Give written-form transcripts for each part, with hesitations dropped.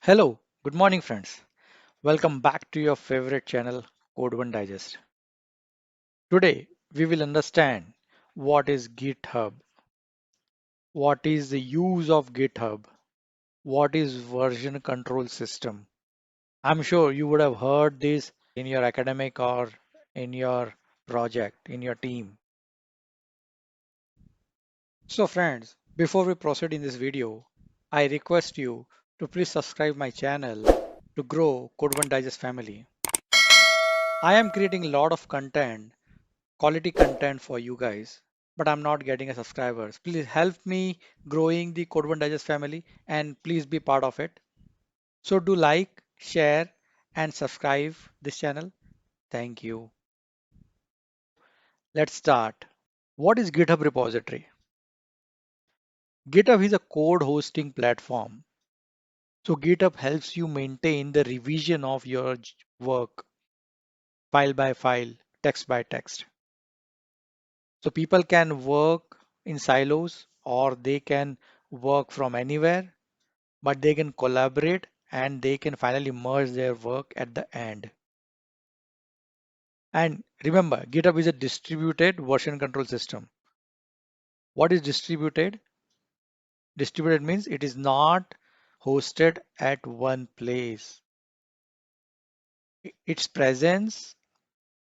Hello, good morning, friends. Welcome back to your favorite channel, Code One Digest. Today, we will understand what is GitHub, what is the use of GitHub, what is version control system. I'm sure you would have heard this in your academic or in your project, in your team. So, friends, before we proceed in this video, I request you to please subscribe my channel to grow Code One Digest family. I am creating a lot of content, quality content for you guys, but I'm not getting a subscribers. Please help me growing the Code One Digest family and please be part of it. So do like, share and subscribe this channel. Thank you. Let's start. What is GitHub repository? GitHub is a code hosting platform. So GitHub helps you maintain the revision of your work file by file, text by text. So people can work in silos or they can work from anywhere, but they can collaborate and they can finally merge their work at the end. And remember, GitHub is a distributed version control system. What is distributed? Distributed means it is not hosted at one place. Its presence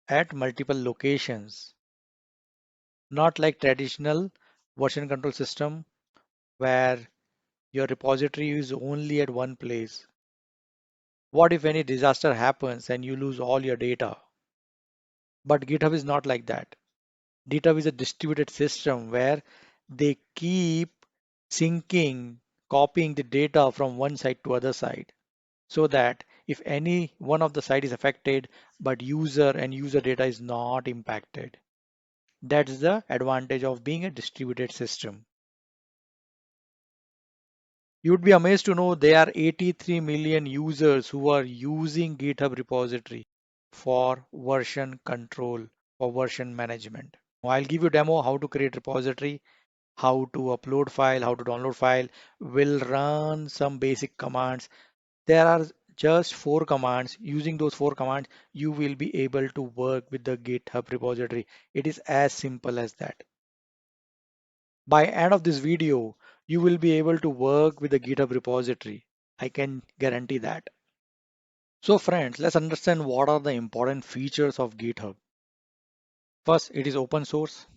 at multiple locations, not like traditional version control system where your repository is only at one place. What if any disaster happens and you lose all your data? But GitHub is not like that. GitHub is a distributed system where they keep syncing, copying the data from one side to other side so that if any one of the side is affected, but user and user data is not impacted. That's the advantage of being a distributed system. You'd be amazed to know there are 83 million users who are using GitHub repository for version control or version management. I'll give you a demo how to create repository, how to upload file, how to download file. We'll run some basic commands. There are just 4 commands. Using those 4 commands, you will be able to work with the GitHub repository. It is as simple as that. By end of this video, you will be able to work with the GitHub repository. I can guarantee that. So friends, let's understand what are the important features of GitHub. First, it is open source.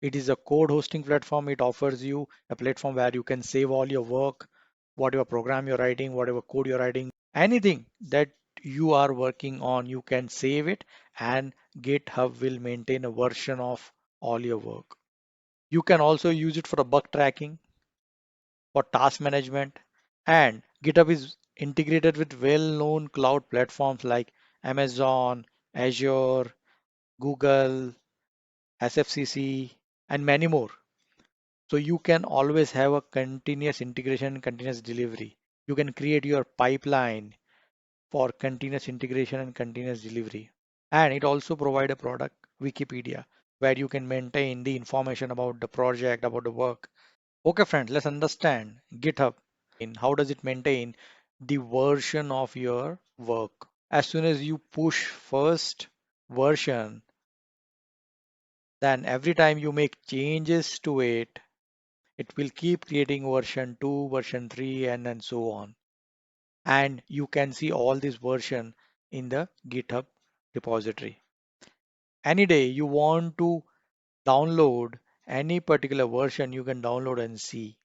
It is a code hosting platform. It offers you a platform where you can save all your work, whatever program you're writing, whatever code you're writing, anything that you are working on, you can save it and GitHub will maintain a version of all your work. You can also use it for a bug tracking, for task management, and GitHub is integrated with well-known cloud platforms like Amazon, Azure, Google, SFCC, and many more. So you can always have a continuous integration, continuous delivery. You can create your pipeline for continuous integration and continuous delivery. And it also provide a product, Wikipedia, where you can maintain the information about the project, about the work. Okay, friends, let's understand GitHub. And how does it maintain the version of your work? As soon as you push first version, then every time you make changes to it, it will keep creating version 2, version 3, and so on. And you can see all this version in the GitHub repository. Any day you want to download any particular version, you can download and see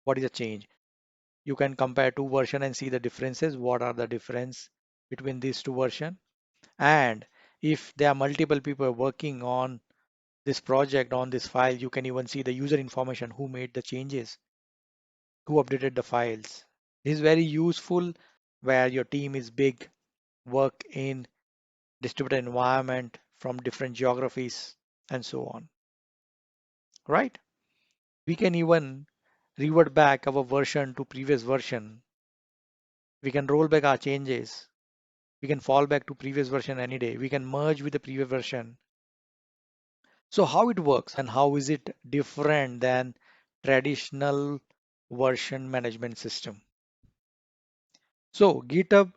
what is the change. You can compare 2 versions and see the differences. What are the difference between these 2 versions? And if there are multiple people working on this project, on this file, you can even see the user information, who made the changes, who updated the files. This is very useful where your team is big, work in distributed environment from different geographies and so on, right? We can even revert back our version to previous version. We can roll back our changes. We can fall back to previous version any day. We can merge with the previous version. So how it works and how is it different than traditional version management system? So GitHub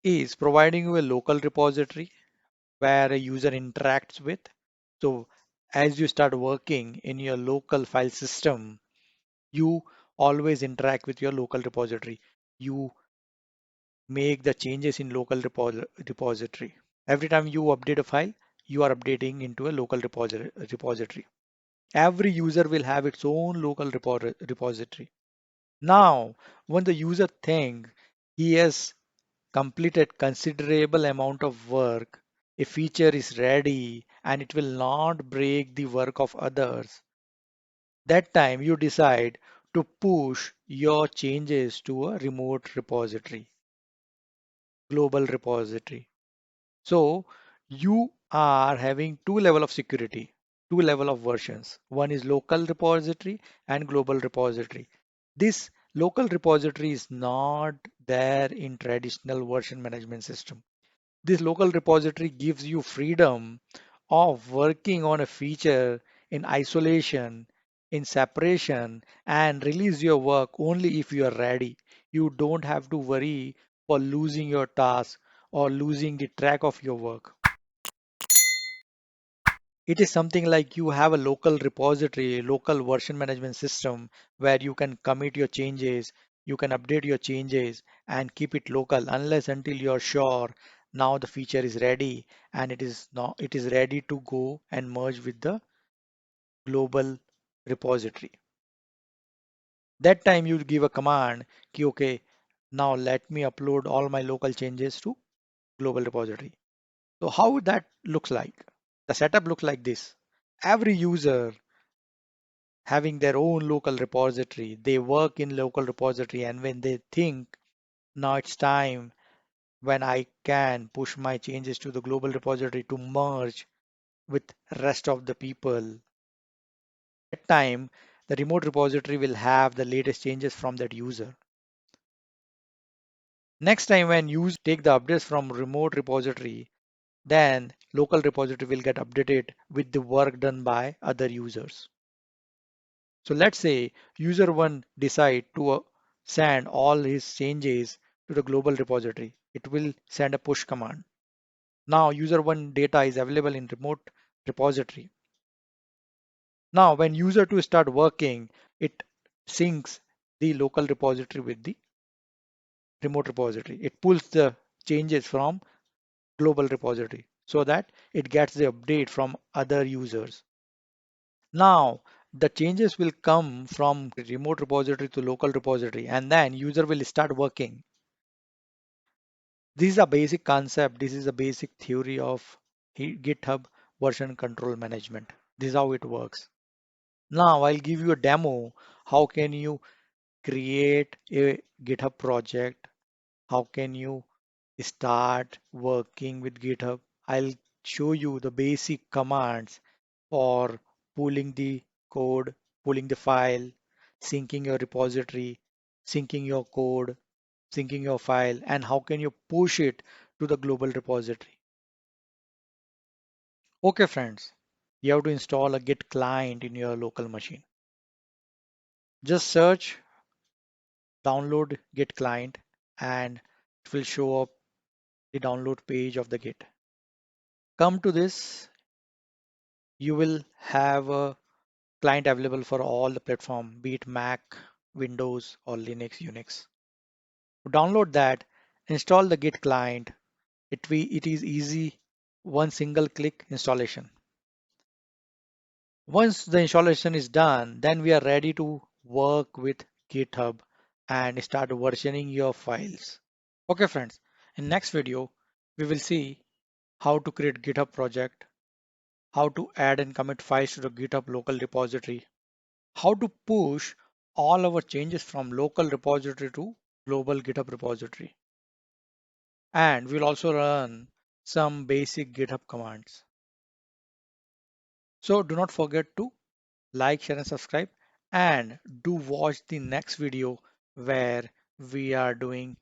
is providing you a local repository where a user interacts with. So as you start working in your local file system, you always interact with your local repository. You make the changes in local repository. Every time you update a file, you are updating into a local repository. Every user will have its own local repository. Now, when the user thinks he has completed considerable amount of work, a feature is ready and it will not break the work of others, that time you decide to push your changes to a remote repository, global repository. So you are having two level of security, two level of versions. One is local repository and global repository. This local repository is not there in traditional version management system. This local repository gives you freedom of working on a feature in isolation, in separation, and release your work only if you are ready. You don't have to worry for losing your task or losing the track of your work. It is something like you have a local repository, local version management system where you can commit your changes, you can update your changes and keep it local unless until you're sure now the feature is ready and it is ready to go and merge with the global repository. That time you give a command, ki, okay, now let me upload all my local changes to global repository. So how that looks like? The setup looks like this. Every user having their own local repository. They work in local repository and when they think now it's time when I can push my changes to the global repository to merge with rest of the people. At time, the remote repository will have the latest changes from that user. Next time when users take the updates from remote repository, then local repository will get updated with the work done by other users. So let's say user one decide to send all his changes to the global repository. It will send a push command. Now user one data is available in remote repository. Now when user two start working, it syncs the local repository with the remote repository. It pulls the changes from global repository so that it gets the update from other users. Now, the changes will come from remote repository to local repository, and then user will start working. This is a basic concept. This is a basic theory of GitHub version control management. This is how it works. Now, I'll give you a demo. How can you create a GitHub project? How can you start working with GitHub? I'll show you the basic commands for pulling the code, pulling the file, syncing your repository, syncing your code, syncing your file, and how can you push it to the global repository. Okay, friends, you have to install a Git client in your local machine. Just search download Git client and it will show up the download page of the Git. Come to this, you will have a client available for all the platform, be it Mac, Windows, or Linux, Unix. Download that, install the Git client. It is easy, one single click installation. Once the installation is done, then we are ready to work with GitHub and start versioning your files. Okay, friends, in next video, we will see how to create GitHub project, how to add and commit files to the GitHub local repository, how to push all our changes from local repository to global GitHub repository. And we'll also run some basic GitHub commands. So do not forget to like, share and subscribe and do watch the next video where we are doing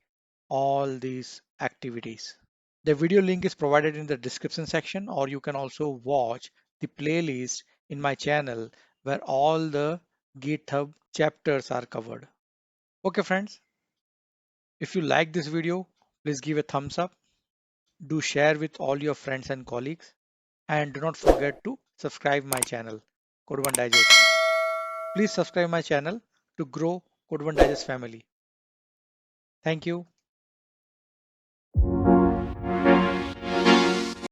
all these activities. The video link is provided in the description section or you can also watch the playlist in my channel where all the GitHub chapters are covered. Okay friends, If you like this video, please give a thumbs up. Do share with all your friends and colleagues. And do not forget to subscribe my channel, Code One Digest. Please subscribe my channel to grow Code One Digest family. Thank you.